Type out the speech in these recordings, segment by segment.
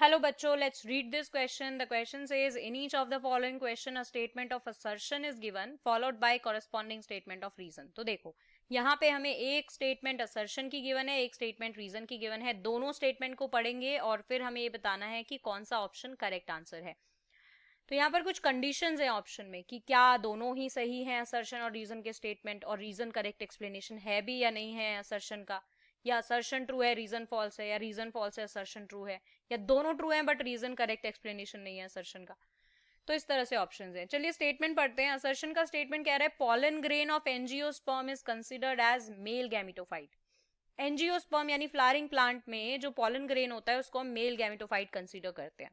Hello बच्चों, let's read this question. The question says, in each of the following question a statement of assertion is given followed by corresponding statement of reason. तो देखो यहाँ पे हमें एक statement assertion की given है, एक स्टेटमेंट रीजन की गिवन है. दोनों स्टेटमेंट को पढ़ेंगे और फिर हमें ये बताना है कि कौन सा ऑप्शन करेक्ट आंसर है. तो यहाँ पर कुछ कंडीशंस हैं ऑप्शन में कि क्या दोनों ही सही हैं, असर्शन और रीजन के स्टेटमेंट, और रीजन करेक्ट एक्सप्लेनेशन है भी या नहीं है असर्शन का, या असर्शन ट्रू है रीजन फॉल्स है, या रीजन फॉल्स है असर्शन ट्रू है, या दोनों ट्रू हैं बट रीजन करेक्ट एक्सप्लेनेशन नहीं है असर्शन का. तो इस तरह से ऑप्शंस हैं. चलिए स्टेटमेंट पढ़ते हैं. असर्शन का स्टेटमेंट कह रहा है pollen grain of angiosperm is considered as male gametophyte. Angiosperm यानी फ्लावरिंग प्लांट में जो पॉलन ग्रेन होता है उसको हम मेल गैमिटोफाइट कंसिडर करते हैं.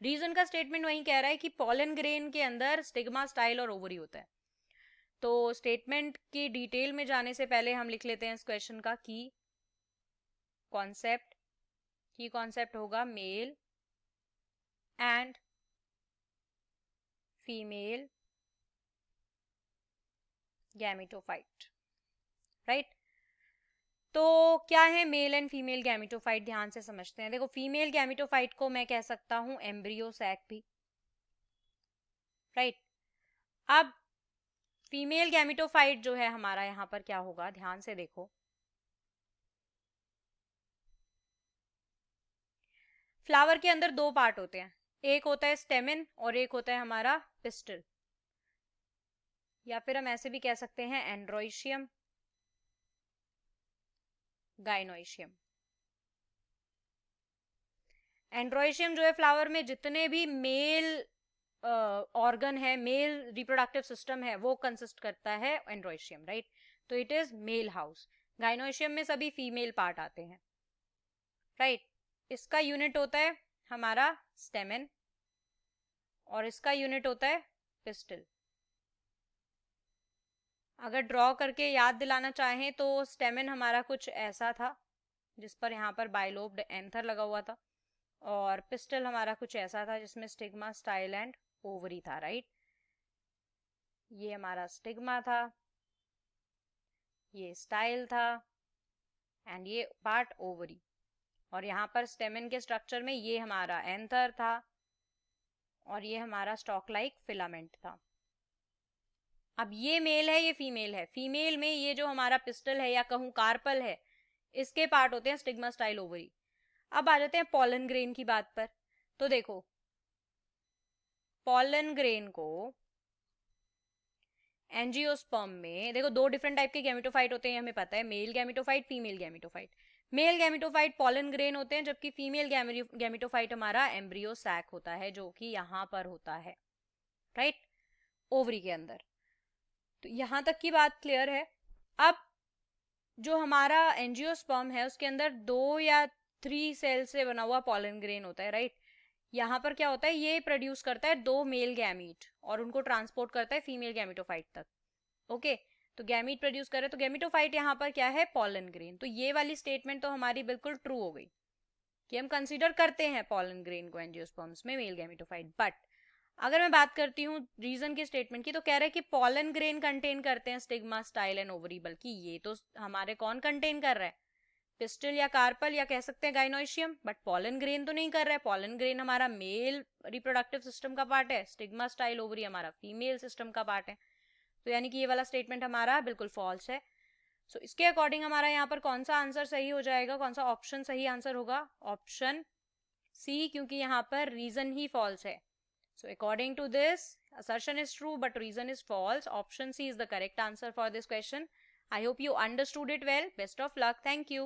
रीजन का स्टेटमेंट वही कह रहा है कि पॉलन ग्रेन के अंदर स्टिग्मा, स्टाइल और ओवरी होता है. तो स्टेटमेंट की डिटेल में जाने से पहले हम लिख लेते हैं इस क्वेश्चन का की कॉन्सेप्ट. की कॉन्सेप्ट होगा male and female gametophyte. Right. तो क्या है मेल एंड फीमेल गैमिटोफाइट, ध्यान से समझते हैं. देखो फीमेल गैमिटोफाइट को मैं कह सकता हूं एम्ब्रियो सैक भी. राइट. अब फीमेल गैमिटोफाइट जो है हमारा यहां पर क्या होगा, ध्यान से देखो. फ्लावर के अंदर दो पार्ट होते हैं, एक होता है स्टेमेन और एक होता है हमारा पिस्टल, या फिर हम ऐसे भी कह सकते हैं एंड्रोइशियम, गाइनोइशियम. एंड्रोइशियम जो है फ्लावर में जितने भी मेल ऑर्गन है, मेल रिप्रोडक्टिव सिस्टम है, वो कंसिस्ट करता है एंड्रोइशियम. राइट. तो इट इज मेल हाउस. गाइनोइशियम में सभी फीमेल पार्ट आते हैं. राइट. इसका यूनिट होता है हमारा स्टेमेन और इसका यूनिट होता है पिस्टल. अगर ड्रॉ करके याद दिलाना चाहें तो स्टेमेन हमारा कुछ ऐसा था जिस पर यहाँ पर बाइलोब्ड एंथर लगा हुआ था, और पिस्टल हमारा कुछ ऐसा था जिसमें स्टिग्मा, स्टाइल एंड ओवरी था. राइट. ये हमारा स्टिग्मा था, ये स्टाइल था एंड ये पार्ट ओवरी. और यहाँ पर स्टेमेन के स्ट्रक्चर में ये हमारा एंथर था और ये हमारा स्टॉक लाइक फिलामेंट था. अब ये मेल है, ये फीमेल है. फीमेल में ये जो हमारा पिस्टल है या कहूं कार्पल है, इसके पार्ट होते हैं स्टिग्मा, स्टाइल, ओवरी. अब आ जाते हैं पॉलन ग्रेन की बात पर. तो देखो पॉलन ग्रेन को एंजियोस्पर्म में देखो दो डिफरेंट टाइप के गैमेटोफाइट होते हैं, हमें पता है, male gametophyte, female gametophyte. Male gametophyte pollen grain होते हैं, जबकि फीमेल गैमेटोफाइट हमारा एम्ब्रियो सैक होता है जो कि यहां पर होता है. राइट. ओवरी के अंदर. तो यहां तक की बात क्लियर है. अब जो हमारा एंजियोस्पर्म है उसके अंदर 2 या 3 सेल से बना हुआ पॉलन ग्रेन होता है. राइट. यहाँ पर क्या होता है, ये प्रोड्यूस करता है 2 मेल गैमीट और उनको ट्रांसपोर्ट करता है फीमेल गैमेटोफाइट तक. ओके. तो गैमीट प्रोड्यूस करे तो गैमेटोफाइट यहाँ पर क्या है, पॉलन ग्रेन. तो ये वाली स्टेटमेंट तो हमारी बिल्कुल ट्रू हो गई कि हम कंसीडर करते हैं पॉलन ग्रेन को एंजियोस्पर्म्स में मेल गैमेटोफाइट. बट अगर मैं बात करती हूँ रीजन की स्टेटमेंट की, तो कह रहे हैं कि पॉलन ग्रेन कंटेन करते हैं स्टिग्मा, स्टाइल एंड ओवरी. बल्कि ये तो हमारे कौन कंटेन कर रहा है, पिस्टल या कार्पल या कह सकते हैं गाइनोइशियम. बट पॉलन ग्रेन तो नहीं कर रहा है. पॉलन ग्रेन हमारा मेल रिप्रोडक्टिव सिस्टम का पार्ट है, स्टिग्मा, स्टाइल, ओवरी हमारा फीमेल सिस्टम का पार्ट है. तो यानी कि ये वाला स्टेटमेंट हमारा बिल्कुल फॉल्स है. सो इसके अकॉर्डिंग हमारा यहाँ पर कौन सा आंसर सही हो जाएगा, कौन सा ऑप्शन सही आंसर होगा, ऑप्शन सी, क्योंकि यहाँ पर रीजन ही फॉल्स है. So according to this, assertion is true but reason is false. Option C is the correct answer for this question. I hope you understood it well. Best of luck. Thank you.